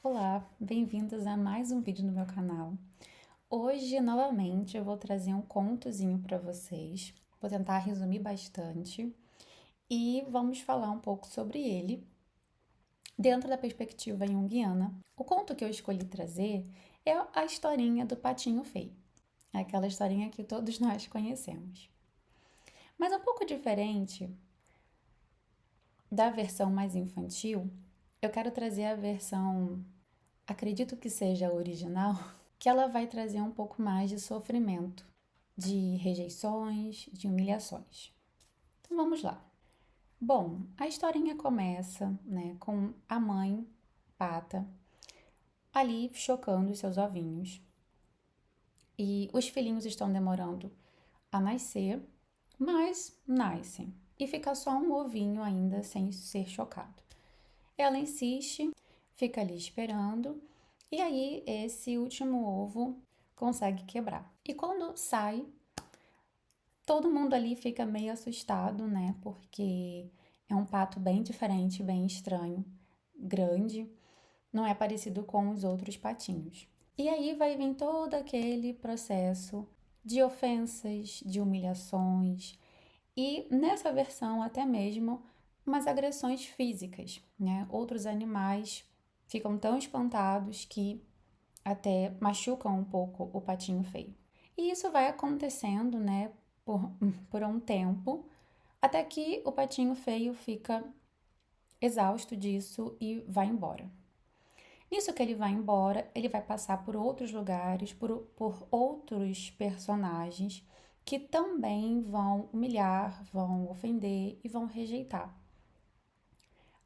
Olá, bem-vindos a mais um vídeo no meu canal. Hoje, novamente, eu vou trazer um contozinho para vocês. Vou tentar resumir bastante e vamos falar um pouco sobre ele dentro da perspectiva junguiana. O conto que eu escolhi trazer é a historinha do Patinho Feio, aquela historinha que todos nós conhecemos. Mas um pouco diferente da versão mais infantil, eu quero trazer a versão, acredito que seja a original, que ela vai trazer um pouco mais de sofrimento, de rejeições, de humilhações. Então vamos lá. Bom, a historinha começa, com a mãe, Pata, ali chocando os seus ovinhos. E os filhinhos estão demorando a nascer, mas nascem. E fica só um ovinho ainda sem ser chocado. Ela insiste, fica ali esperando, e aí esse último ovo consegue quebrar. E quando sai, todo mundo ali fica meio assustado, né? Porque é um pato bem diferente, bem estranho, grande, não é parecido com os outros patinhos. E aí vai vir todo aquele processo de ofensas, de humilhações e nessa versão até mesmo umas agressões físicas, né? Outros animais ficam tão espantados que até machucam um pouco o patinho feio. E isso vai acontecendo, né, por um tempo, até que o patinho feio fica exausto disso e vai embora. Nisso que ele vai embora, ele vai passar por outros lugares, por outros personagens que também vão humilhar, vão ofender e vão rejeitar.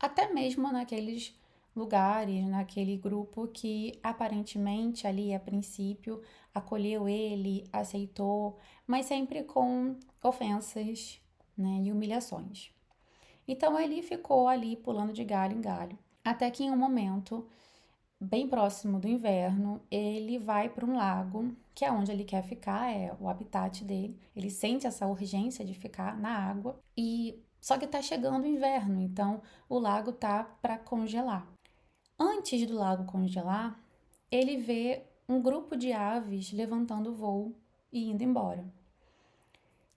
Até mesmo naqueles lugares, naquele grupo que aparentemente ali a princípio acolheu ele, aceitou, mas sempre com ofensas, né, e humilhações. Então ele ficou ali pulando de galho em galho, até que em um momento bem próximo do inverno, ele vai para um lago, que é onde ele quer ficar, é o habitat dele. Ele sente essa urgência de ficar na água e só que tá chegando o inverno, então o lago tá para congelar. Antes do lago congelar, ele vê um grupo de aves levantando voo e indo embora.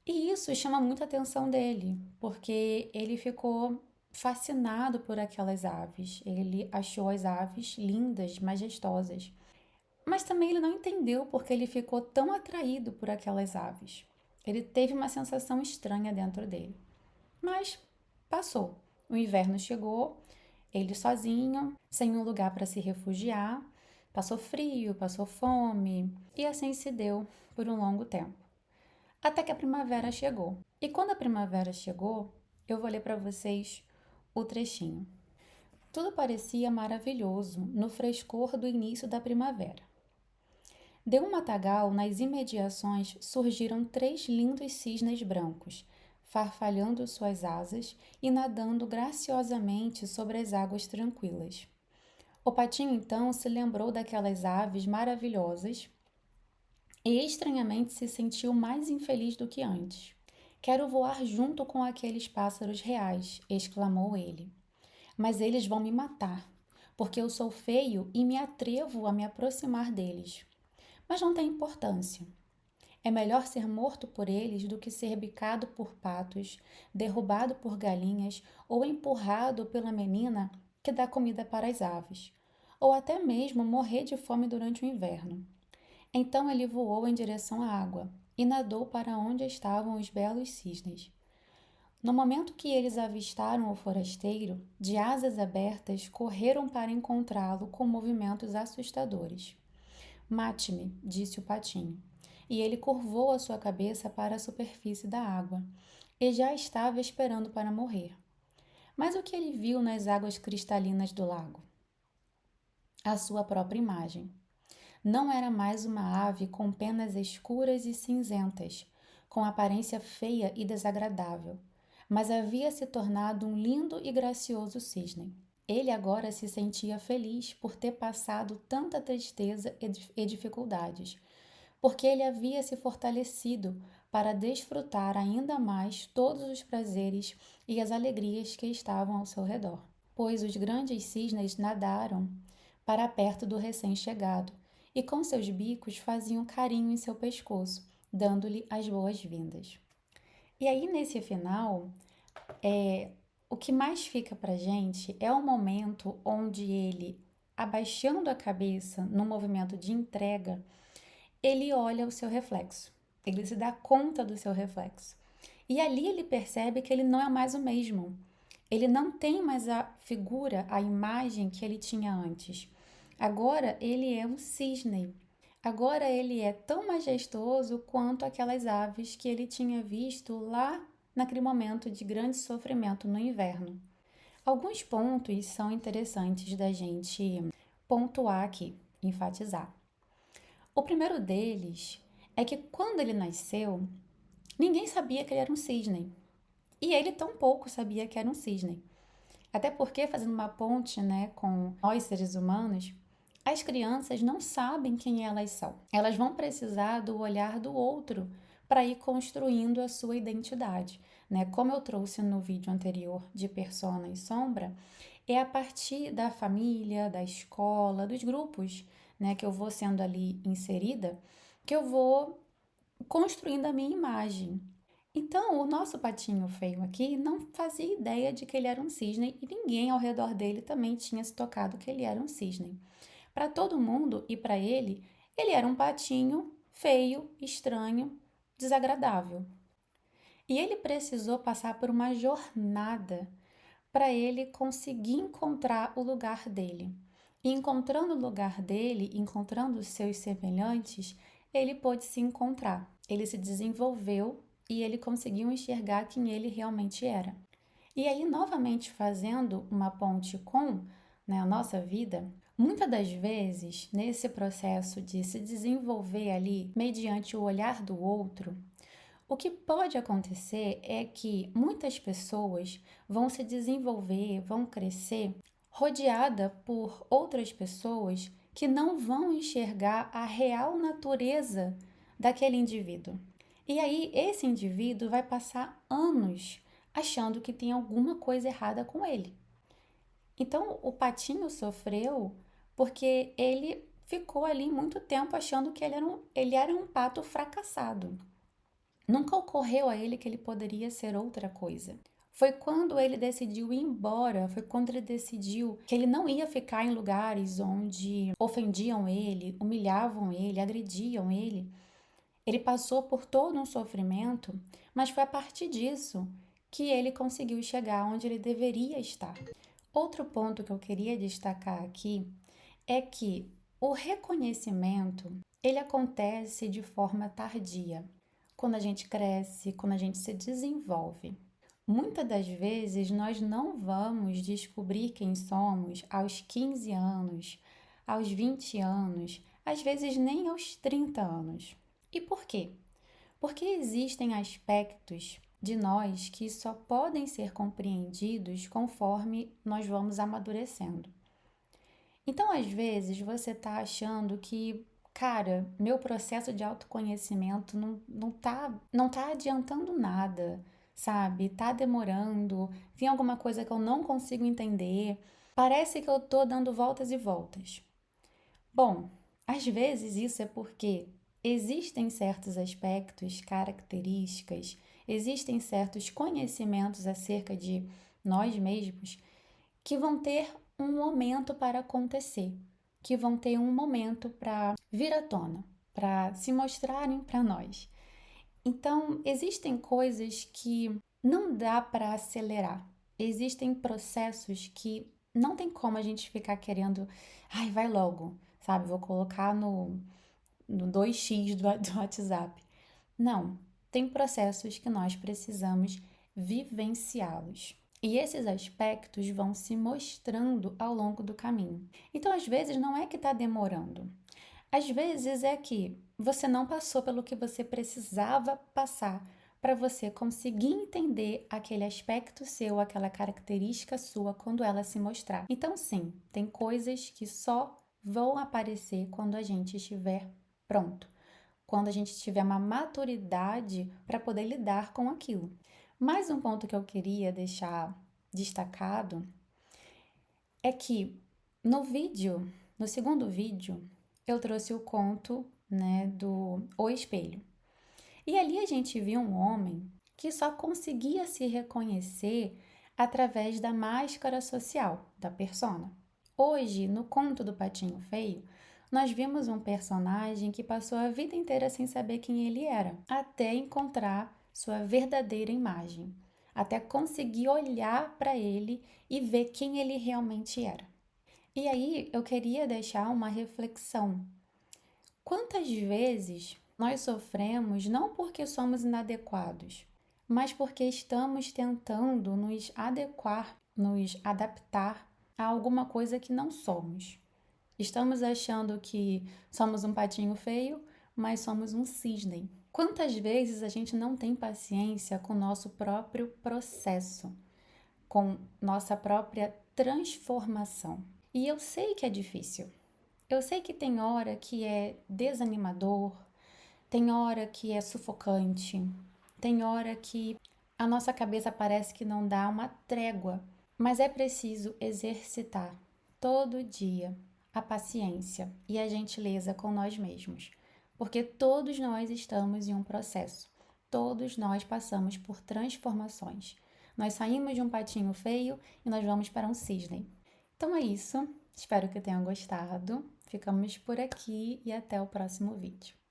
E isso chama muita atenção dele, porque ele ficou fascinado por aquelas aves. Ele achou as aves lindas, majestosas. Mas também ele não entendeu porque ele ficou tão atraído por aquelas aves. Ele teve uma sensação estranha dentro dele. Mas passou. O inverno chegou, ele sozinho, sem um lugar para se refugiar, passou frio, passou fome, e assim se deu por um longo tempo. Até que a primavera chegou. E quando a primavera chegou, eu vou ler para vocês o trechinho. Tudo parecia maravilhoso no frescor do início da primavera. De um matagal, nas imediações, surgiram 3 lindos cisnes brancos, farfalhando suas asas e nadando graciosamente sobre as águas tranquilas. O patinho então se lembrou daquelas aves maravilhosas e estranhamente se sentiu mais infeliz do que antes. Quero voar junto com aqueles pássaros reais, exclamou ele. Mas eles vão me matar, porque eu sou feio e me atrevo a me aproximar deles. Mas não tem importância. É melhor ser morto por eles do que ser bicado por patos, derrubado por galinhas ou empurrado pela menina que dá comida para as aves, ou até mesmo morrer de fome durante o inverno. Então ele voou em direção à água e nadou para onde estavam os belos cisnes. No momento que eles avistaram o forasteiro, de asas abertas, correram para encontrá-lo com movimentos assustadores. Mate-me, disse o patinho, e ele curvou a sua cabeça para a superfície da água, e já estava esperando para morrer. Mas o que ele viu nas águas cristalinas do lago? A sua própria imagem. Não era mais uma ave com penas escuras e cinzentas, com aparência feia e desagradável, mas havia se tornado um lindo e gracioso cisne. Ele agora se sentia feliz por ter passado tanta tristeza e dificuldades, porque ele havia se fortalecido para desfrutar ainda mais todos os prazeres e as alegrias que estavam ao seu redor. Pois os grandes cisnes nadaram para perto do recém-chegado e com seus bicos faziam carinho em seu pescoço, dando-lhe as boas-vindas. E aí, nesse final, o que mais fica pra gente é o momento onde ele, abaixando a cabeça no movimento de entrega, ele olha o seu reflexo. Ele se dá conta do seu reflexo. E ali ele percebe que ele não é mais o mesmo. Ele não tem mais a figura, a imagem que ele tinha antes. Agora ele é um cisne. Agora ele é tão majestoso quanto aquelas aves que ele tinha visto lá naquele momento de grande sofrimento no inverno. Alguns pontos são interessantes da gente pontuar aqui, enfatizar. O primeiro deles é que quando ele nasceu, ninguém sabia que ele era um cisne. E ele tampouco sabia que era um cisne. Até porque, fazendo uma ponte, né, com nós seres humanos, as crianças não sabem quem elas são. Elas vão precisar do olhar do outro para ir construindo a sua identidade, né? Como eu trouxe no vídeo anterior de Persona e Sombra, é a partir da família, da escola, dos grupos, né, que eu vou sendo ali inserida, que eu vou construindo a minha imagem. Então, o nosso patinho feio aqui não fazia ideia de que ele era um cisne e ninguém ao redor dele também tinha se tocado que ele era um cisne. Para todo mundo e para ele era um patinho feio, estranho, desagradável. E ele precisou passar por uma jornada para ele conseguir encontrar o lugar dele. E encontrando o lugar dele, encontrando os seus semelhantes, ele pôde se encontrar. Ele se desenvolveu e ele conseguiu enxergar quem ele realmente era. E aí, novamente fazendo uma ponte com, né, a nossa vida, muitas das vezes, nesse processo de se desenvolver ali mediante o olhar do outro, o que pode acontecer é que muitas pessoas vão se desenvolver, vão crescer rodeada por outras pessoas que não vão enxergar a real natureza daquele indivíduo. E aí esse indivíduo vai passar anos achando que tem alguma coisa errada com ele. Então o patinho sofreu porque ele ficou ali muito tempo achando que ele era um pato fracassado. Nunca ocorreu a ele que ele poderia ser outra coisa. Foi quando ele decidiu ir embora, foi quando ele decidiu que ele não ia ficar em lugares onde ofendiam ele, humilhavam ele, agrediam ele. Ele passou por todo um sofrimento, mas foi a partir disso que ele conseguiu chegar onde ele deveria estar. Outro ponto que eu queria destacar aqui é que o reconhecimento, ele acontece de forma tardia, quando a gente cresce, quando a gente se desenvolve. Muitas das vezes nós não vamos descobrir quem somos aos 15 anos, aos 20 anos, às vezes nem aos 30 anos. E por quê? Porque existem aspectos de nós que só podem ser compreendidos conforme nós vamos amadurecendo. Então, às vezes, você está achando que, cara, meu processo de autoconhecimento não tá adiantando nada, sabe? Tá demorando, tem alguma coisa que eu não consigo entender, parece que eu tô dando voltas e voltas. Bom, às vezes isso é porque existem certos aspectos, características, existem certos conhecimentos acerca de nós mesmos que vão ter um momento para acontecer, que vão ter um momento para vir à tona, para se mostrarem para nós. Então, existem coisas que não dá para acelerar. Existem processos que não tem como a gente ficar querendo, ai, vai logo, sabe? Vou colocar no 2x do WhatsApp. Não, tem processos que nós precisamos vivenciá-los. E esses aspectos vão se mostrando ao longo do caminho. Então, às vezes, não é que está demorando. Às vezes é que você não passou pelo que você precisava passar para você conseguir entender aquele aspecto seu, aquela característica sua quando ela se mostrar. Então, sim, tem coisas que só vão aparecer quando a gente estiver pronto, quando a gente tiver uma maturidade para poder lidar com aquilo. Mais um ponto que eu queria deixar destacado é que no vídeo No segundo vídeo, eu trouxe o conto, né, do O Espelho. E ali a gente viu um homem que só conseguia se reconhecer através da máscara social, da persona. Hoje, no conto do Patinho Feio, nós vimos um personagem que passou a vida inteira sem saber quem ele era, até encontrar sua verdadeira imagem, até conseguir olhar para ele e ver quem ele realmente era. E aí eu queria deixar uma reflexão. Quantas vezes nós sofremos não porque somos inadequados, mas porque estamos tentando nos adequar, nos adaptar a alguma coisa que não somos? Estamos achando que somos um patinho feio, mas somos um cisne. Quantas vezes a gente não tem paciência com o nosso próprio processo, com nossa própria transformação? E eu sei que é difícil. Eu sei que tem hora que é desanimador, tem hora que é sufocante, tem hora que a nossa cabeça parece que não dá uma trégua, mas é preciso exercitar todo dia a paciência e a gentileza com nós mesmos, porque todos nós estamos em um processo, todos nós passamos por transformações. Nós saímos de um patinho feio e nós vamos para um cisne. Então é isso, espero que tenham gostado. Ficamos por aqui e até o próximo vídeo.